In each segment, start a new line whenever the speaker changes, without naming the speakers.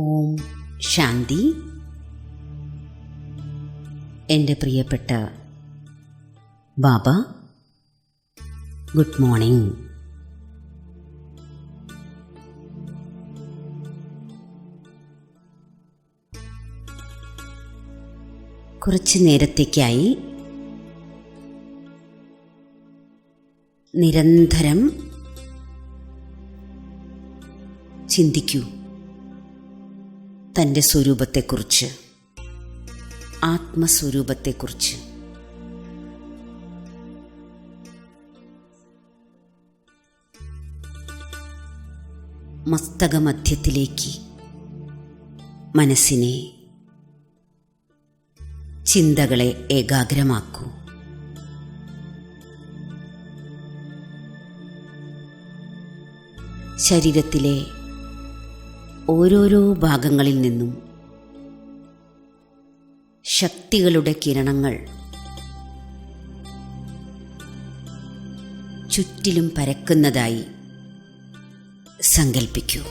ഓം ശാന്തി. എൻ്റെ പ്രിയപ്പെട്ട ബാബ, good morning. കുറച്ച് നേരത്തേക്കായി നിരന്തരം ചിന്തിക്കൂ തൻ്റെ സ്വരൂപത്തെക്കുറിച്ച്, ആത്മസ്വരൂപത്തെക്കുറിച്ച്. മസ്തകമധ്യത്തിലേക്ക് മനസ്സിനെ, ചിന്തകളെ ഏകാഗ്രമാക്കൂ. ശരീരത്തിലെ ഓരോരോ ഭാഗങ്ങളിൽ നിന്നും ശക്തികളുടെ കിരണങ്ങൾ ചുറ്റിലും പരക്കുന്നതായി സങ്കൽപ്പിക്കൂ.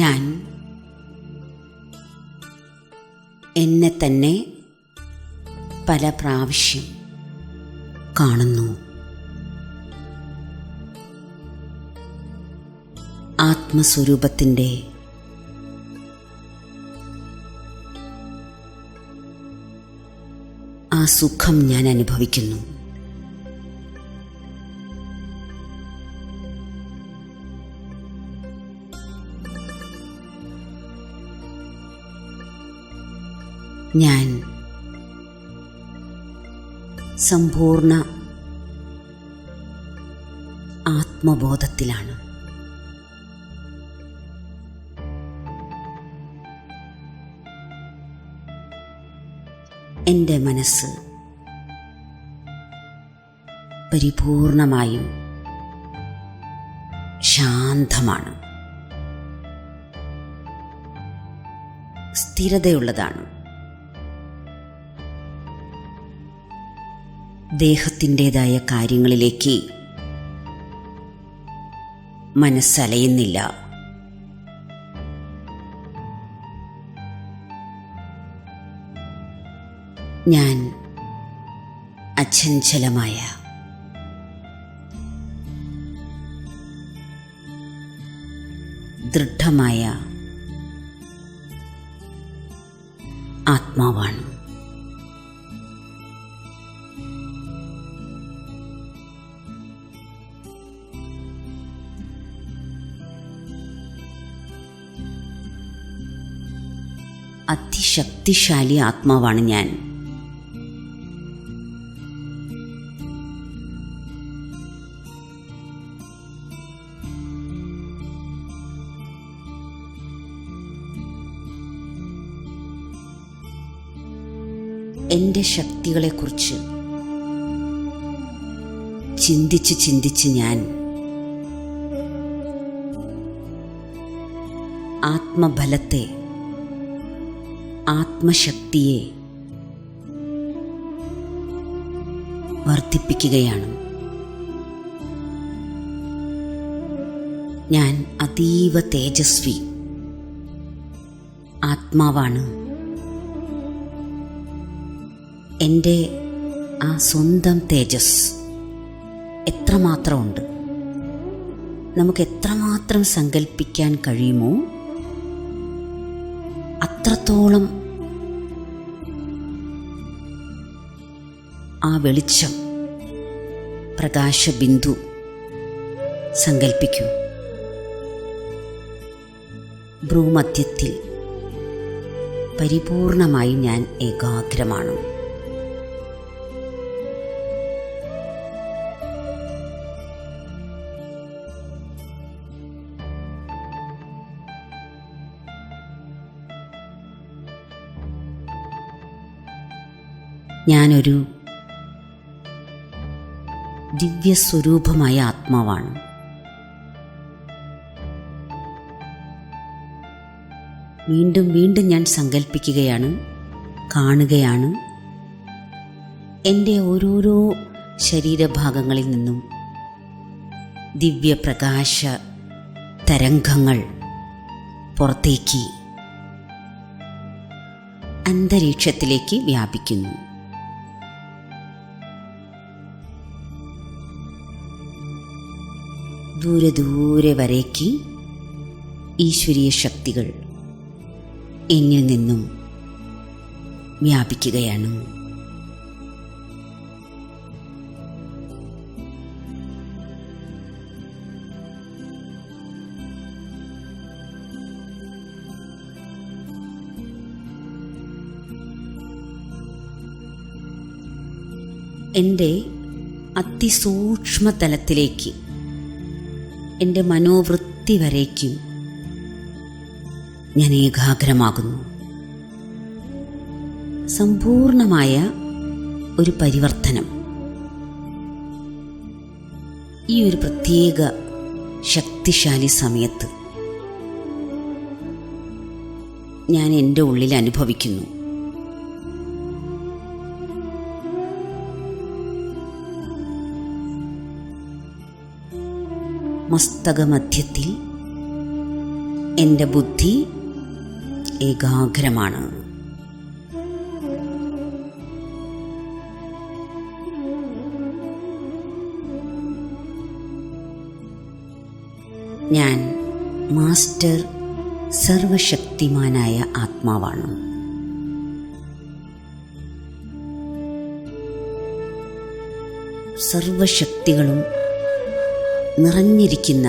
ഞാൻ എന്നെ തന്നെ പല പ്രാവശ്യം കാണുന്നു. ആത്മസ്വരൂപത്തിൻ്റെ ആ സുഖം ഞാൻ അനുഭവിക്കുന്നു. ഞാൻ സമ്പൂർണ്ണ ആത്മബോധത്തിലാണ്. എൻ്റെ മനസ്സ് പരിപൂർണമായും ശാന്തമാണ്, സ്ഥിരതയുള്ളതാണ്. ദേഹത്തിൻ്റെതായ കാര്യങ്ങളിലേക്ക് മനസ്സലയുന്നില്ല. ഞാൻ അചഞ്ചലമായ ദൃഢമായ ആത്മാവാണ്. അതിശക്തിശാലി ആത്മാവാണ് ഞാൻ. എൻ്റെ ശക്തികളെക്കുറിച്ച് ചിന്തിച്ച് ചിന്തിച്ച് ഞാൻ ആത്മബലത്തെ, ആത്മശക്തിയെ വർദ്ധിപ്പിക്കുകയാണ്. ഞാൻ അതീവ തേജസ്വി ആത്മാവാണ്. എൻ്റെ ആ സ്വന്തം തേജസ് എത്രമാത്രമുണ്ട്, നമുക്ക് എത്രമാത്രം സങ്കല്പിക്കാൻ കഴിയുമോ അത്രത്തോളം ആ വെളിച്ചം, പ്രകാശബിന്ദു സങ്കൽപ്പിക്കൂ. ഭ്രൂമധ്യത്തിൽ പരിപൂർണമായി ഞാൻ ഏകാഗ്രമാണ്. ഞാനൊരു ദിവ്യസ്വരൂപമായ ആത്മാവാണ്. വീണ്ടും വീണ്ടും ഞാൻ സങ്കല്പിക്കുകയാണ്, കാണുകയാണ്. എൻ്റെ ഓരോരോ ശരീരഭാഗങ്ങളിൽ നിന്നും ദിവ്യപ്രകാശ തരംഗങ്ങൾ പുറത്തേക്ക് അന്തരീക്ഷത്തിലേക്ക് വ്യാപിക്കുന്നു. ദൂരെ ദൂരെ വരേക്ക് ഈശ്വരീയ ശക്തികൾ എന്നിൽ നിന്നും വ്യാപിക്കുകയാണ്. എൻ്റെ അതിസൂക്ഷ്മതലത്തിലേക്ക്, എൻ്റെ മനോവൃത്തി വരേക്കും ഞാൻ ഏകാഗ്രമാകുന്നു. സമ്പൂർണമായ ഒരു പരിവർത്തനം ഈ ഒരു പ്രത്യേക ശക്തിശാലി സമയത്ത് ഞാൻ എൻ്റെ ഉള്ളിൽ അനുഭവിക്കുന്നു. മസ്തകമധ്യത്തിൽ എൻ്റെ ബുദ്ധി ഏകാഗ്രമാണ്. ഞാൻ മാസ്റ്റർ സർവശക്തിമാനായ ആത്മാവാണ്. സർവശക്തികളും നിറഞ്ഞിരിക്കുന്ന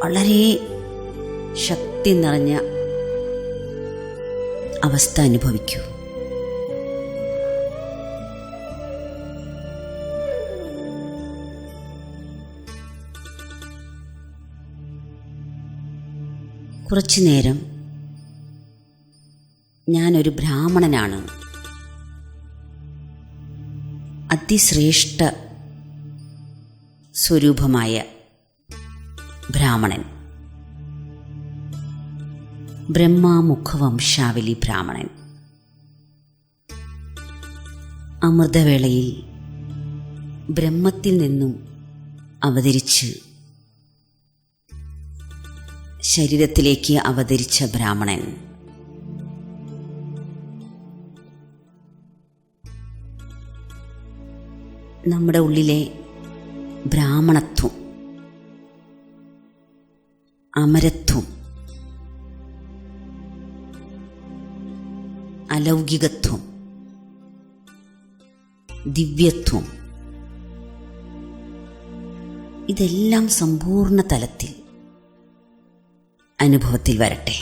വളരെ ശക്തി നിറഞ്ഞ അവസ്ഥ അനുഭവിക്കൂ. കുറച്ചു നേരം ഞാനൊരു ബ്രാഹ്മണനാണ്. അതിശ്രേഷ്ഠ സ്വരൂപമായ ബ്രാഹ്മണൻ, ബ്രഹ്മാമുഖവംശാവലി ബ്രാഹ്മണൻ. അമൃതവേളയിൽ ബ്രഹ്മത്തിൽ നിന്നും അവതരിച്ച് ശരീരത്തിലേക്ക് അവതരിച്ച ബ്രാഹ്മണൻ. നമ്മുടെ ഉള്ളിലെ ബ്രാഹ്മണത്വം, അമരത്വം, അലൗകികത്വം, ദിവ്യത്വം, ഇതെല്ലാം സമ്പൂർണ്ണ തലത്തിൽ അനുഭവത്തിൽ വരട്ടെ.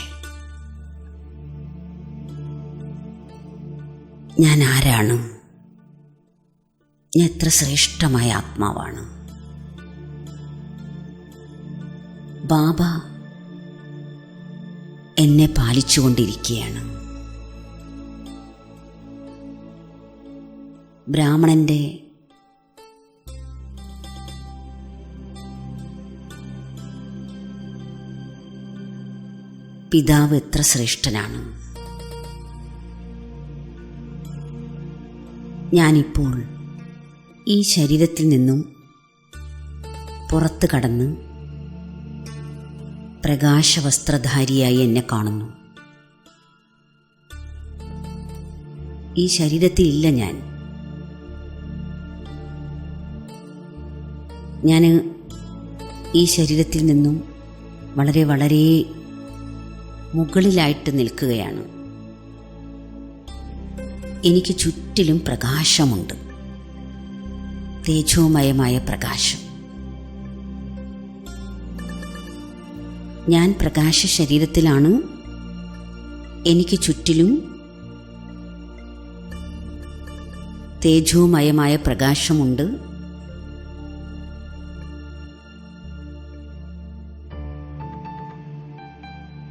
ഞാൻ ആരാണ്? ഞാൻ എത്ര ശ്രേഷ്ഠമായ ആത്മാവാണ്. ബാബ എന്നെ പാലിച്ചുകൊണ്ടിരിക്കുകയാണ്. ബ്രാഹ്മണന്റെ പിതാവ് എത്ര ശ്രേഷ്ഠനാണ്. ഞാനിപ്പോൾ ഈ ശരീരത്തിൽ നിന്നും പുറത്തു കടന്ന് പ്രകാശവസ്ത്രധാരിയായി എന്നെ കാണുന്നു. ഈ ശരീരത്തിൽ ഇല്ല ഞാൻ ഈ ശരീരത്തിൽ നിന്നും വളരെ വളരെ മുകളിലായിട്ട് നിൽക്കുകയാണ്. എനിക്ക് ചുറ്റിലും പ്രകാശമുണ്ട്, തേജോമയമായ പ്രകാശം. ഞാൻ പ്രകാശ ശരീരത്തിലാണ്. എനിക്ക് ചുറ്റിലും തേജോമയമായ പ്രകാശമുണ്ട്.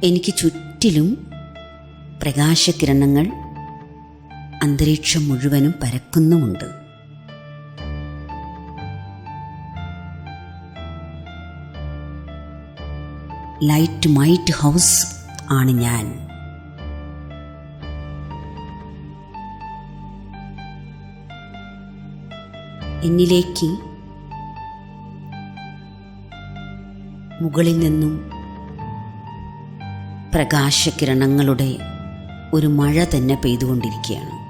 എനിക്ക് ചുറ്റിലും പ്രകാശകിരണങ്ങൾ അന്തരീക്ഷം മുഴുവനും പരക്കുന്നുമുണ്ട്. ലൈറ്റ് മൈറ്റ് ഹൗസ് ആണ് ഞാൻ. എന്നിലേക്ക് മുകളിൽ നിന്നും പ്രകാശകിരണങ്ങളുടെ ഒരു മഴ തന്നെ പെയ്തുകൊണ്ടിരിക്കുകയാണ്.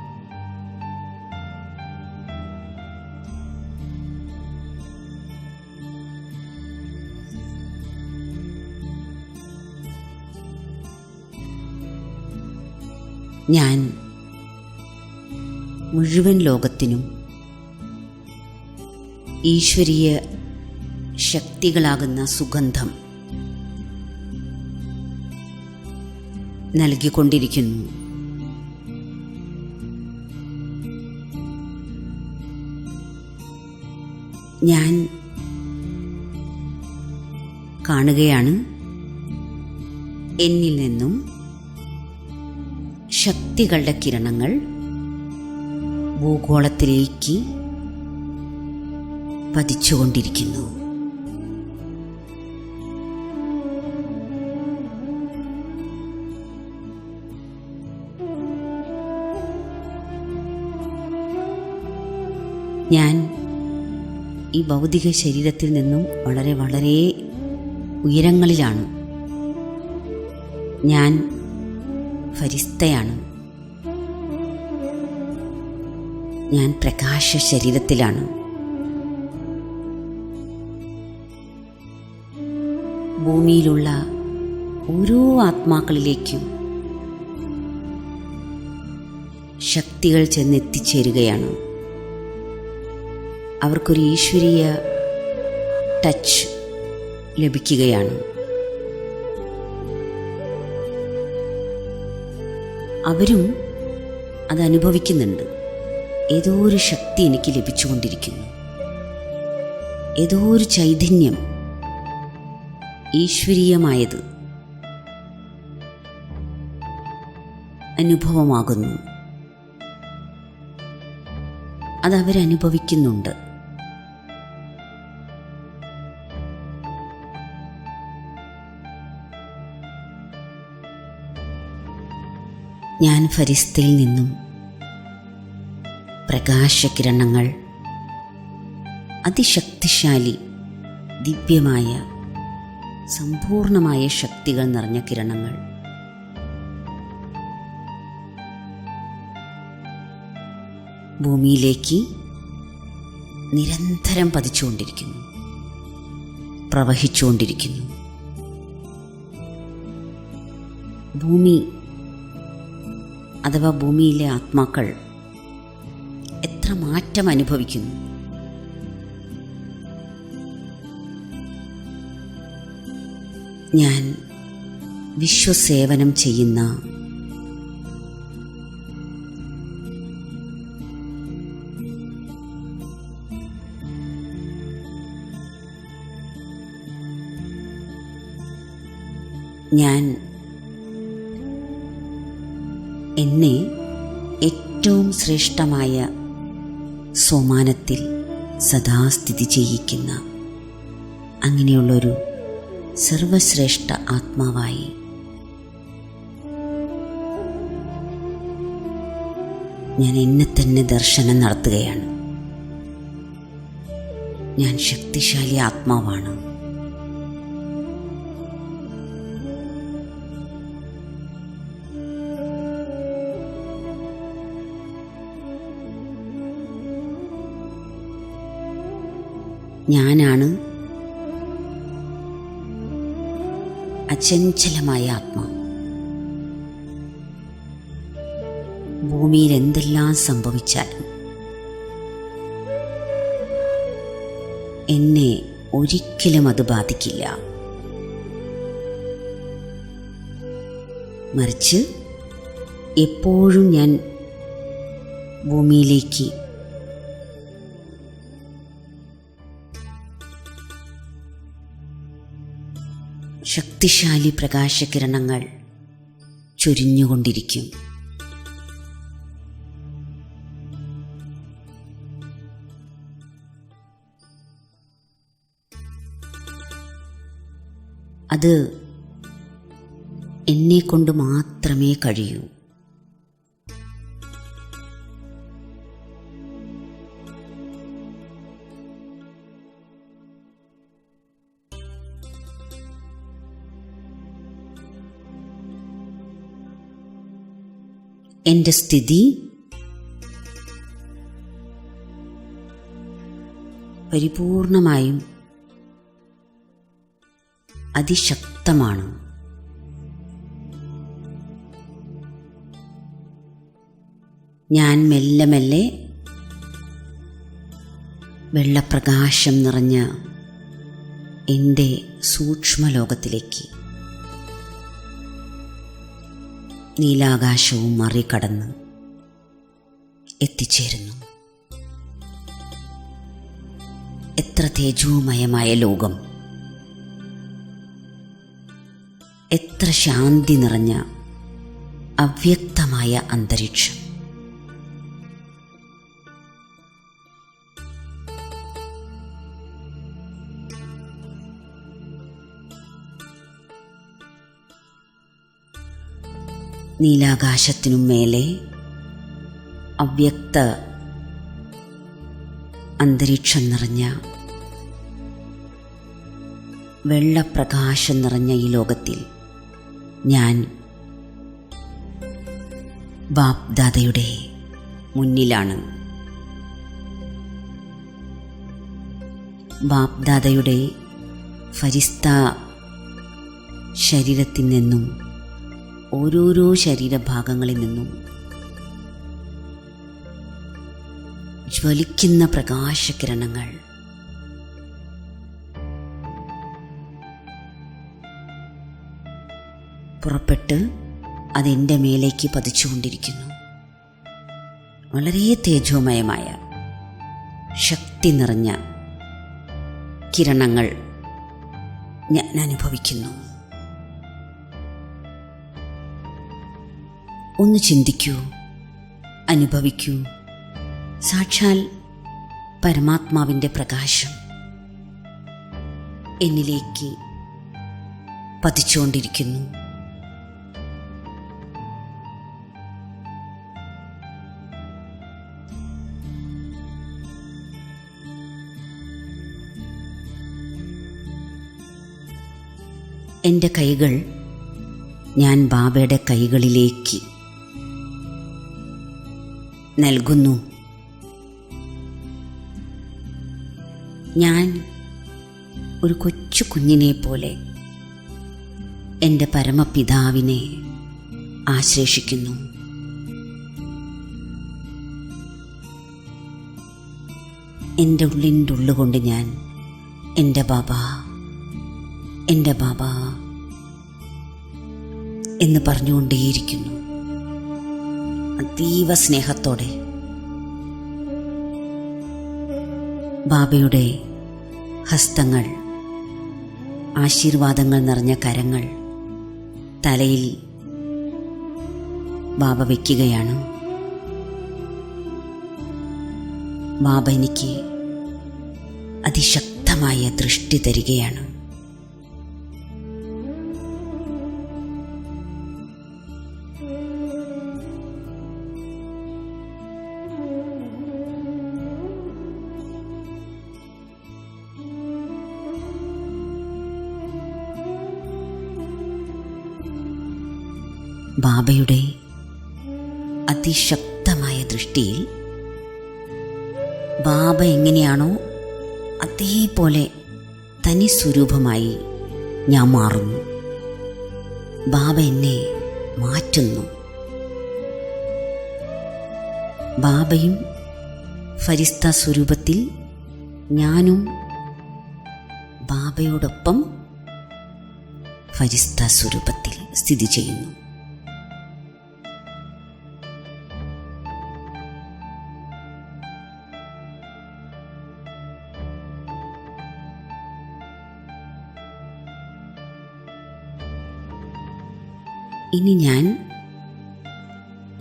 ഞാൻ മുഴുവൻ ലോകത്തിനും ഈശ്വരീയ ശക്തികളാകുന്ന സുഗന്ധം നൽകിക്കൊണ്ടിരിക്കുന്നു. ഞാൻ കാണുകയാണ് എന്നിൽ നിന്നും ശക്തികളുടെ കിരണങ്ങൾ ഭൂഗോളത്തിലേക്ക് പതിച്ചുകൊണ്ടിരിക്കുന്നു. ഞാൻ ഈ ഭൗതിക ശരീരത്തിൽ നിന്നും വളരെ വളരെ ഉയരങ്ങളിലാണ്. ഞാൻ ഫരിസ്തയാണ്. ഞാൻ പ്രകാശ ശരീരത്തിലാണ്. ഭൂമിയിലുള്ള ഓരോ ആത്മാക്കളിലേക്കും ശക്തികൾ ചെന്നെത്തിച്ചേരുകയാണ്. അവർക്കൊരു ഈശ്വരീയ ടച്ച് ലഭിക്കുകയാണ്. അവരും അതനുഭവിക്കുന്നുണ്ട്. ഏതോ ഒരു ശക്തി എനിക്ക് ലഭിച്ചുകൊണ്ടിരിക്കുന്നു. ഏതോ ഒരു ചൈതന്യം ഈശ്വരീയമായത് അനുഭവമാകുന്നു. അതവരനുഭവിക്കുന്നുണ്ട്. ഞാൻ ഫരിസ്തയിൽ നിന്നും പ്രകാശകിരണങ്ങൾ, അതിശക്തിശാലി ദിവ്യമായ സമ്പൂർണമായ ശക്തികൾ നിറഞ്ഞ കിരണങ്ങൾ ഭൂമിയിലേക്ക് നിരന്തരം പതിച്ചുകൊണ്ടിരിക്കുന്നു, പ്രവഹിച്ചുകൊണ്ടിരിക്കുന്നു. ഭൂമി അഥവാ ഭൂമിയിലെ ആത്മാക്കൾ എത്ര മാറ്റം അനുഭവിക്കുന്നു. ഞാൻ വിശ്വസേവനം ചെയ്യുന്ന ഞാൻ എന്നെ ഏറ്റവും ശ്രേഷ്ഠമായ സോമാനത്തിൽ സദാ സ്ഥിതി ചെയ്യിക്കുന്ന അങ്ങനെയുള്ളൊരു സർവശ്രേഷ്ഠ ആത്മാവായി ഞാൻ എന്നെ തന്നെ ദർശനം നടത്തുകയാണ്. ഞാൻ ശക്തിശാലി ആത്മാവാണ്. ഞാനാണ് അചഞ്ചലമായ ആത്മാ. ഭൂമിയിൽ എന്തെല്ലാം സംഭവിച്ചാലും എന്നെ ഒരിക്കലും അത് ബാധിക്കില്ല. മറിച്ച് എപ്പോഴും ഞാൻ ഭൂമിയിലേക്ക് ശക്തിശാലി പ്രകാശകിരണങ്ങൾ ചൊരിഞ്ഞുകൊണ്ടിരിക്കും. അത് എന്നെക്കൊണ്ട് മാത്രമേ കഴിയൂ. എൻ്റെ സ്ഥിതി പരിപൂർണമായും അതിശക്തമാണ്. ഞാൻ മെല്ലെ മെല്ലെ വെള്ളപ്രകാശം നിറഞ്ഞ എൻ്റെ സൂക്ഷ്മലോകത്തിലേക്ക്, നീലാകാശവും മറികടന്ന് എത്തിച്ചേരുന്നു. എത്ര തേജോമയമായ ലോകം, എത്ര ശാന്തി നിറഞ്ഞ അവ്യക്തമായ അന്തരീക്ഷം. നീലാകാശത്തിനും മേലെ അവ്യക്ത അന്തരീക്ഷം നിറഞ്ഞ, വെള്ളപ്രകാശം നിറഞ്ഞ ഈ ലോകത്തിൽ ഞാൻ ബാപ്ദാദയുടെ മുന്നിലാണ്. ബാപ്ദാദയുടെ ഫരിസ്ത ശരീരത്തിൽ നിന്നും, ഓരോരോ ശരീരഭാഗങ്ങളിൽ നിന്നും ജ്വലിക്കുന്ന പ്രകാശകിരണങ്ങൾ പുറപ്പെട്ട് അതെൻ്റെ മേലേക്ക് പതിച്ചുകൊണ്ടിരിക്കുന്നു. വളരെ തേജോമയമായ ശക്തി നിറഞ്ഞ കിരണങ്ങൾ ഞാൻ അനുഭവിക്കുന്നു. ഒന്ന് ചിന്തിക്കൂ, അനുഭവിക്കൂ. സാക്ഷാൽ പരമാത്മാവിൻ്റെ പ്രകാശം എന്നിലേക്ക് പതിച്ചുകൊണ്ടിരിക്കുന്നു. എൻ്റെ കൈകൾ ഞാൻ ബാബയുടെ കൈകളിലേക്ക് നൽകുന്നു. ഞാൻ ഒരു കൊച്ചു കുഞ്ഞിനെ പോലെ എൻ്റെ പരമപിതാവിനെ ആശ്ലേഷിക്കുന്നു. എൻ്റെ ഉള്ളിൻ്റെ ഉള്ളുകൊണ്ട് ഞാൻ എൻ്റെ ബാബ, എൻ്റെ ബാബ എന്ന് പറഞ്ഞുകൊണ്ടേയിരിക്കുന്നു. അതീവ സ്നേഹത്തോടെ ബാബയുടെ ഹസ്തങ്ങൾ, ആശീർവാദങ്ങൾ നിറഞ്ഞ കരങ്ങൾ തലയിൽ ബാബ വയ്ക്കുകയാണ്. ബാബ എനിക്ക് അതിശക്തമായ ദൃഷ്ടി തരികയാണ്. ബാബയുടെ അതിശക്തമായ ദൃഷ്ടിയിൽ ബാബ എങ്ങനെയാണോ അതേപോലെ തനി സ്വരൂപമായി ഞാൻ മാറുന്നു. ബാബ എന്നെ മാറ്റുന്നു. ബാബയും ഫരിസ്ത സ്വരൂപത്തിൽ, ഞാനും ബാബയോടൊപ്പം ഫരിസ്ത സ്വരൂപത്തിൽ സ്ഥിതി ചെയ്യുന്നു. ഇനി ഞാൻ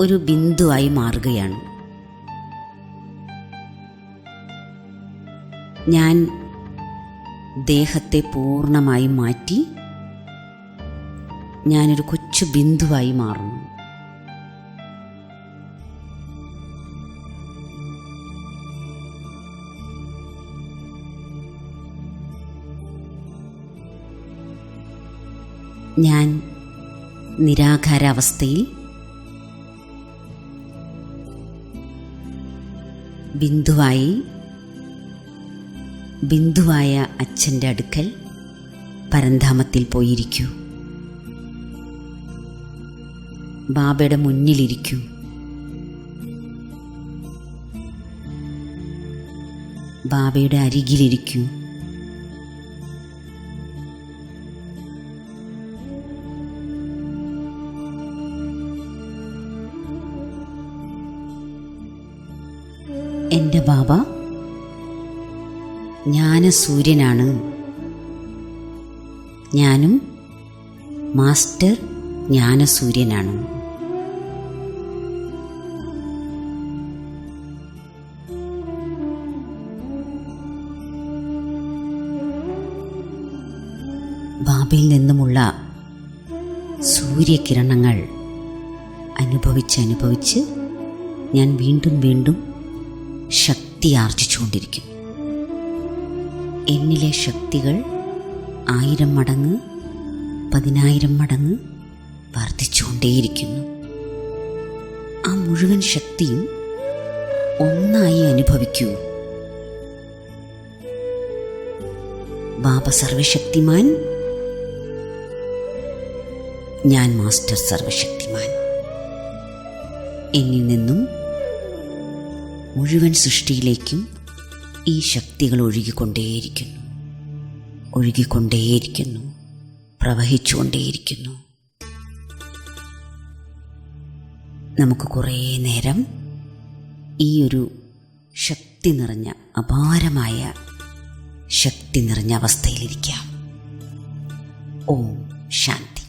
ഒരു ബിന്ദുവായി മാറുകയാണ്. ഞാൻ ദേഹത്തെ പൂർണ്ണമായി മാറ്റി ഞാനൊരു കൊച്ചു ബിന്ദുവായി മാറുന്നു. ഞാൻ നിരാകാരാവസ്ഥയിൽ ബിന്ദുവായ അച്ഛൻ്റെ അടുക്കൽ പരന്ധാമത്തിൽ പോയിരിക്കൂ. ബാബയുടെ മുന്നിലിരിക്കൂ. ബാബയുടെ അരികിലിരിക്കൂ. എൻ്റെ ബാബ ജ്ഞാനസൂര്യനാണ്. ഞാനും മാസ്റ്റർ ജ്ഞാനസൂര്യനാണ്. ബാബയിൽ നിന്നുമുള്ള സൂര്യകിരണങ്ങൾ അനുഭവിച്ച് ഞാൻ വീണ്ടും വീണ്ടും ശക്തി ആർജിച്ചുകൊണ്ടിരിക്കും. എന്നിലെ ശക്തികൾ 1000 മടങ്ങ് 10,000 മടങ്ങ് വർദ്ധിച്ചുകൊണ്ടേയിരിക്കുന്നു. ആ മുഴുവൻ ശക്തിയും ഒന്നായി അനുഭവിക്കൂ. ബാബ സർവശക്തിമാൻ, ഞാൻ മാസ്റ്റർ സർവശക്തിമാൻ. എന്നിൽ നിന്നും മുഴുവൻ സൃഷ്ടിയിലേക്കും ഈ ശക്തികൾ ഒഴുകിക്കൊണ്ടേയിരിക്കുന്നു, പ്രവഹിച്ചുകൊണ്ടേയിരിക്കുന്നു. നമുക്ക് കുറേ നേരം ഈ ഒരു ശക്തി നിറഞ്ഞ, അപാരമായ ശക്തി നിറഞ്ഞ അവസ്ഥയിലിരിക്കാം. ഓം ശാന്തി.